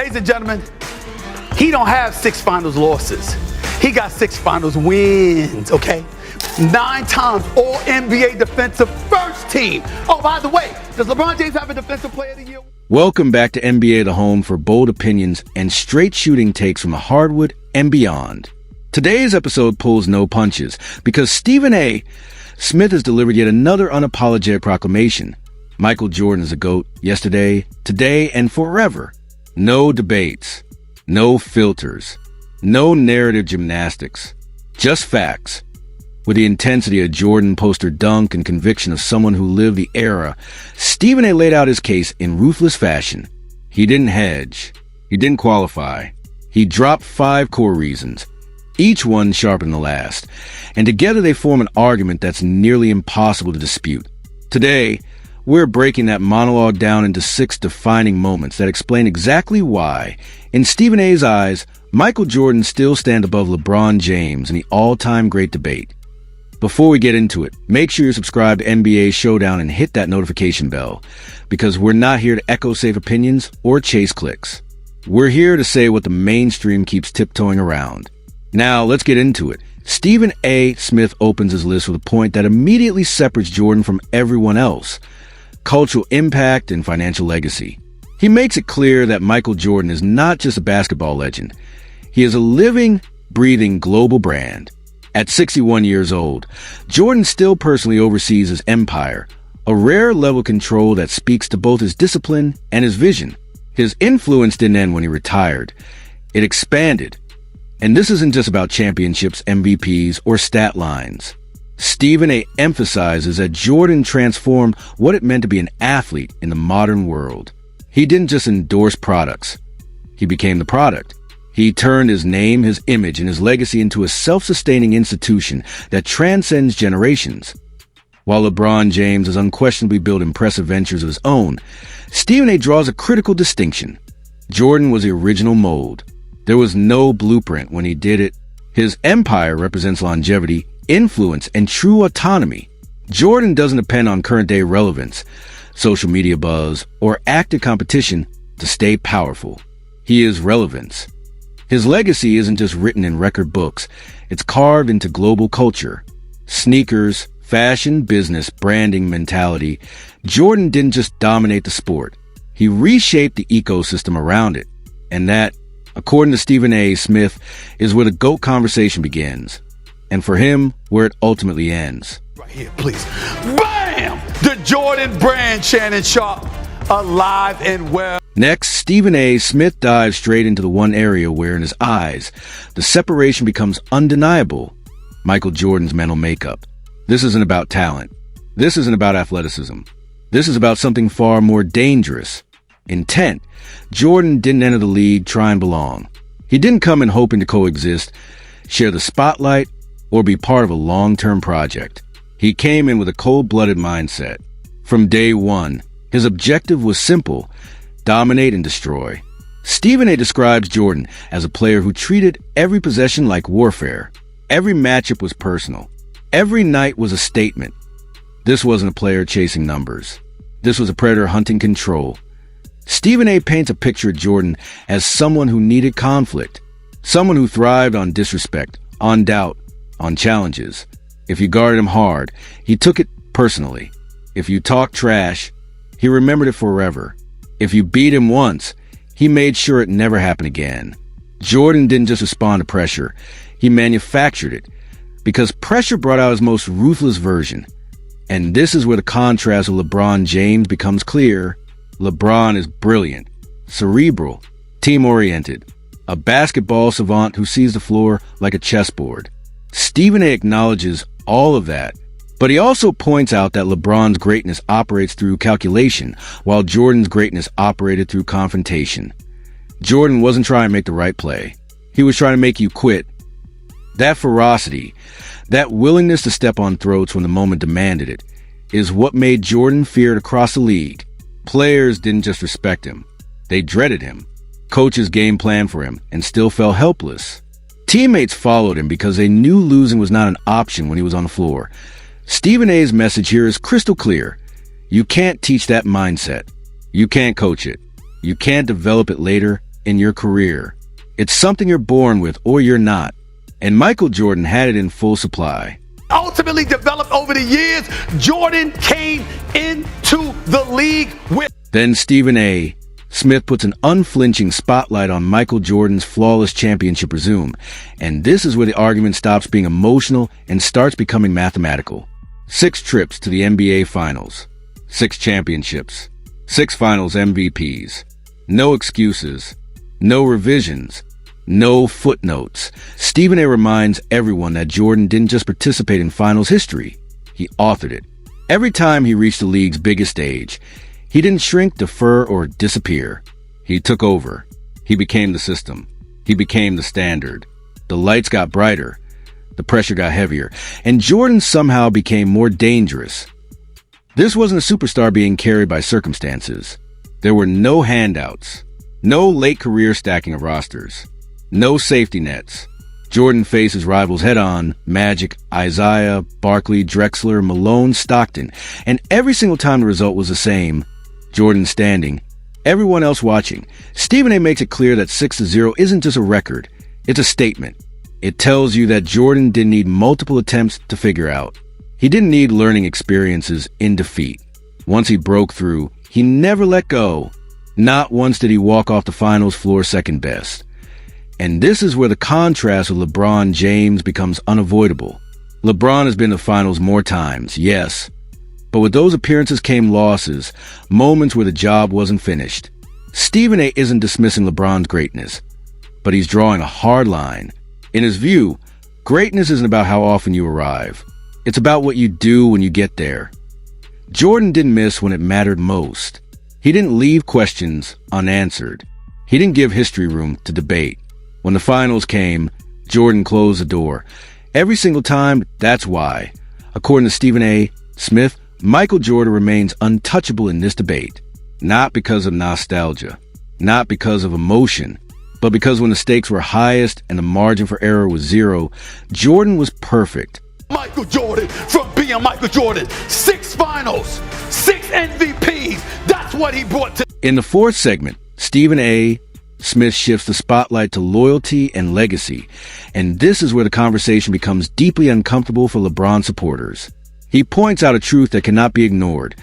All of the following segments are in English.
Ladies and gentlemen, he don't have 6 finals losses. He got 6 finals wins, okay? 9 times All-NBA Defensive First Team. Oh, by the way, does LeBron James have a Defensive Player of the Year? Welcome back to NBA The Home for bold opinions and straight shooting takes from the hardwood and beyond. Today's episode pulls no punches because Stephen A. Smith has delivered yet another unapologetic proclamation. Michael Jordan is a GOAT yesterday, today, and forever. No debates, no filters, no narrative gymnastics, just facts. With the intensity of Jordan poster dunk and conviction of someone who lived the era, Stephen A. laid out his case in ruthless fashion. He didn't hedge. He didn't qualify. He dropped 5 core reasons, each one sharper than the last, and together they form an argument that's nearly impossible to dispute. Today, we're breaking that monologue down into 6 defining moments that explain exactly why, in Stephen A.'s eyes, Michael Jordan still stands above LeBron James in the all-time great debate. Before we get into it, make sure you subscribe to NBA Showdown and hit that notification bell, because we're not here to echo safe opinions or chase clicks. We're here to say what the mainstream keeps tiptoeing around. Now, let's get into it. Stephen A. Smith opens his list with a point that immediately separates Jordan from everyone else: cultural impact and financial legacy. He makes it clear that Michael Jordan is not just a basketball legend. He is a living, breathing global brand. At 61 years old, Jordan still personally oversees his empire, a rare level of control that speaks to both his discipline and his vision. His influence didn't end when he retired. It expanded. And this isn't just about championships, MVPs, or stat lines. Stephen A. emphasizes that Jordan transformed what it meant to be an athlete in the modern world. He didn't just endorse products. He became the product. He turned his name, his image, and his legacy into a self-sustaining institution that transcends generations. While LeBron James has unquestionably built impressive ventures of his own, Stephen A. draws a critical distinction. Jordan was the original mold. There was no blueprint when he did it. His empire represents longevity, influence, and true autonomy. Jordan doesn't depend on current-day relevance, social media buzz, or active competition to stay powerful. He is relevance. His legacy isn't just written in record books. It's carved into global culture. Sneakers, fashion, business, branding, mentality. Jordan didn't just dominate the sport. He reshaped the ecosystem around it. And that, according to Stephen A. Smith, is where the GOAT conversation begins. And for him, where it ultimately ends. Right here, please. Bam! The Jordan brand, Shannon Sharp, alive and well. Next, Stephen A. Smith dives straight into the one area where, in his eyes, the separation becomes undeniable: Michael Jordan's mental makeup. This isn't about talent. This isn't about athleticism. This is about something far more dangerous: intent. Jordan didn't enter the league try and belong. He didn't come in hoping to coexist, share the spotlight, or be part of a long-term project. He came in with a cold-blooded mindset. From day one, his objective was simple: dominate and destroy. Stephen A. describes Jordan as a player who treated every possession like warfare. Every matchup was personal. Every night was a statement. This wasn't a player chasing numbers. This was a predator hunting control. Stephen A. paints a picture of Jordan as someone who needed conflict, someone who thrived on disrespect, on doubt, on challenges. If you guarded him hard, he took it personally. If you talked trash, he remembered it forever. If you beat him once, he made sure it never happened again. Jordan didn't just respond to pressure. He manufactured it, because pressure brought out his most ruthless version. And this is where the contrast with LeBron James becomes clear. LeBron is brilliant, cerebral, team-oriented, a basketball savant who sees the floor like a chessboard. Stephen A. acknowledges all of that, but he also points out that LeBron's greatness operates through calculation, while Jordan's greatness operated through confrontation. Jordan wasn't trying to make the right play. He was trying to make you quit. That ferocity, that willingness to step on throats when the moment demanded it, is what made Jordan feared across the league. Players didn't just respect him. They dreaded him. Coaches game planned for him and still felt helpless. Teammates followed him because they knew losing was not an option when he was on the floor. Stephen A.'s message here is crystal clear. You can't teach that mindset. You can't coach it. You can't develop it later. in your career. It's something you're born with or you're not. And Michael Jordan had it in full supply. Ultimately developed over the years, Jordan came into the league with. Then Stephen A. Smith puts an unflinching spotlight on Michael Jordan's flawless championship resume, and this is where the argument stops being emotional and starts becoming mathematical. 6 trips to the NBA Finals, 6 championships, 6 Finals MVPs, no excuses, no revisions, no footnotes. Stephen A. reminds everyone that Jordan didn't just participate in Finals history, he authored it. Every time he reached the league's biggest stage, he didn't shrink, defer, or disappear. He took over. He became the system. He became the standard. The lights got brighter. The pressure got heavier. And Jordan somehow became more dangerous. This wasn't a superstar being carried by circumstances. There were no handouts. No late career stacking of rosters. No safety nets. Jordan faced his rivals head-on: Magic, Isaiah, Barkley, Drexler, Malone, Stockton. And every single time the result was the same: Jordan standing, everyone else watching. Stephen A. makes it clear that 6-0 isn't just a record, it's a statement. It tells you that Jordan didn't need multiple attempts to figure out. He didn't need learning experiences in defeat. Once he broke through, he never let go. Not once did he walk off the finals floor second best. And this is where the contrast with LeBron James becomes unavoidable. LeBron has been to finals more times, yes, but with those appearances came losses, moments where the job wasn't finished. Stephen A. isn't dismissing LeBron's greatness, but he's drawing a hard line. In his view, greatness isn't about how often you arrive. It's about what you do when you get there. Jordan didn't miss when it mattered most. He didn't leave questions unanswered. He didn't give history room to debate. When the finals came, Jordan closed the door. Every single time, that's why. According to Stephen A. Smith, Michael Jordan remains untouchable in this debate. Not because of nostalgia, not because of emotion, but because when the stakes were highest and the margin for error was 0, Jordan was perfect. Michael Jordan, from being Michael Jordan, 6 finals, 6 MVPs, that's what he brought to. In the 4th segment, Stephen A. Smith shifts the spotlight to loyalty and legacy, and this is where the conversation becomes deeply uncomfortable for LeBron supporters. He points out a truth that cannot be ignored.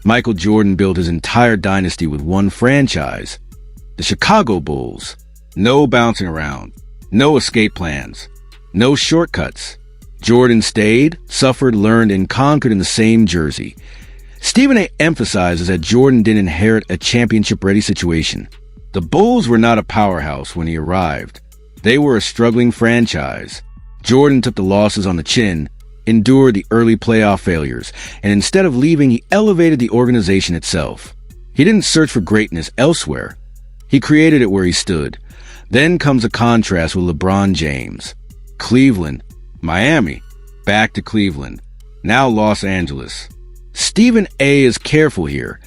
Michael Jordan built his entire dynasty with one franchise, the Chicago Bulls. No bouncing around, no escape plans, no shortcuts. Jordan stayed, suffered, learned, and conquered in the same jersey. Stephen A. emphasizes that Jordan didn't inherit a championship-ready situation. The Bulls were not a powerhouse when he arrived. They were a struggling franchise. Jordan took the losses on the chin, endured the early playoff failures, and instead of leaving, he elevated the organization itself. He didn't search for greatness elsewhere. He created it where he stood. Then comes a contrast with LeBron James. Cleveland, Miami, back to Cleveland, now Los Angeles. Stephen A. is careful here.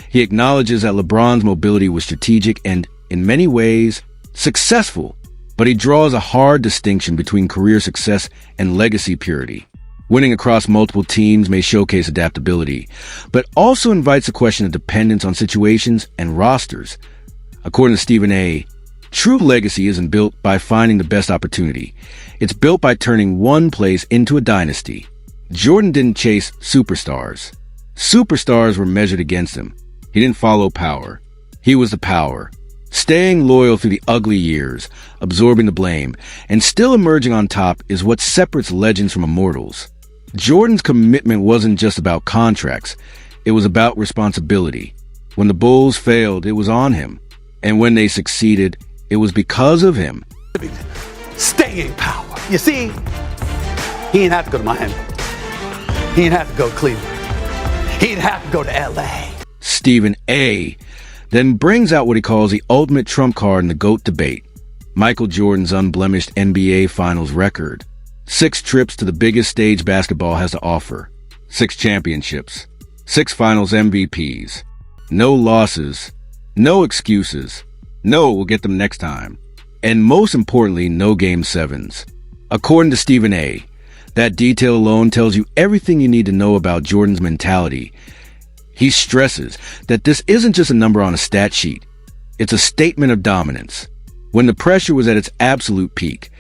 He acknowledges that LeBron's mobility was strategic and, in many ways, successful, but he draws a hard distinction between career success and legacy purity. Winning across multiple teams may showcase adaptability, but also invites a question of dependence on situations and rosters. According to Stephen A., true legacy isn't built by finding the best opportunity. It's built by turning one place into a dynasty. Jordan didn't chase superstars. Superstars were measured against him. He didn't follow power. He was the power. Staying loyal through the ugly years, absorbing the blame, and still emerging on top is what separates legends from immortals. Jordan's commitment wasn't just about contracts. It was about responsibility. When the Bulls failed, it was on him. And when they succeeded, it was because of him. Staying power. You see, he didn't have to go to Miami. He didn't have to go to Cleveland. He didn't have to go to LA. Stephen A. then brings out what he calls the ultimate trump card in the GOAT debate: Michael Jordan's unblemished NBA Finals record. 6 trips to the biggest stage basketball has to offer. 6 championships. 6 Finals MVPs. No losses. No excuses. No, we'll get them next time. And most importantly, no Game 7s. According to Stephen A., that detail alone tells you everything you need to know about Jordan's mentality. He stresses that this isn't just a number on a stat sheet. It's a statement of dominance. When the pressure was at its absolute peak,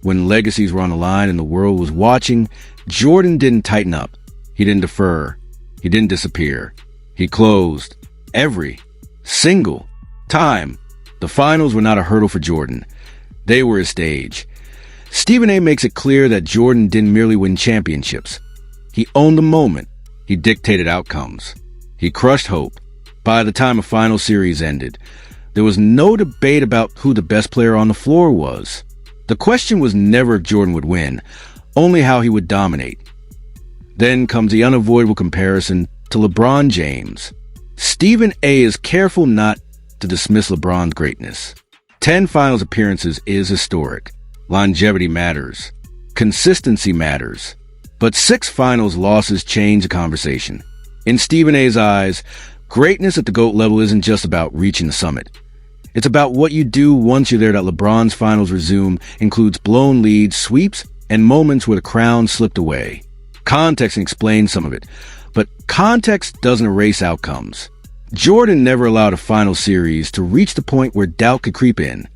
when legacies were on the line and the world was watching, Jordan didn't tighten up. He didn't defer. He didn't disappear. He closed every single time. The finals were not a hurdle for Jordan. They were his stage. Stephen A. makes it clear that Jordan didn't merely win championships. He owned the moment. He dictated outcomes. He crushed hope. By the time a final series ended, there was no debate about who the best player on the floor was. The question was never if Jordan would win, only how he would dominate. Then comes the unavoidable comparison to LeBron James. Stephen A. is careful not to dismiss LeBron's greatness. 10 finals appearances is historic. Longevity matters. Consistency matters. But 6 finals losses change the conversation. In Stephen A.'s eyes, greatness at the GOAT level isn't just about reaching the summit. It's about what you do once you're there. That LeBron's finals resume includes blown leads, sweeps, and moments where the crown slipped away. Context can explain some of it, but context doesn't erase outcomes. Jordan never allowed a final series to reach the point where doubt could creep in.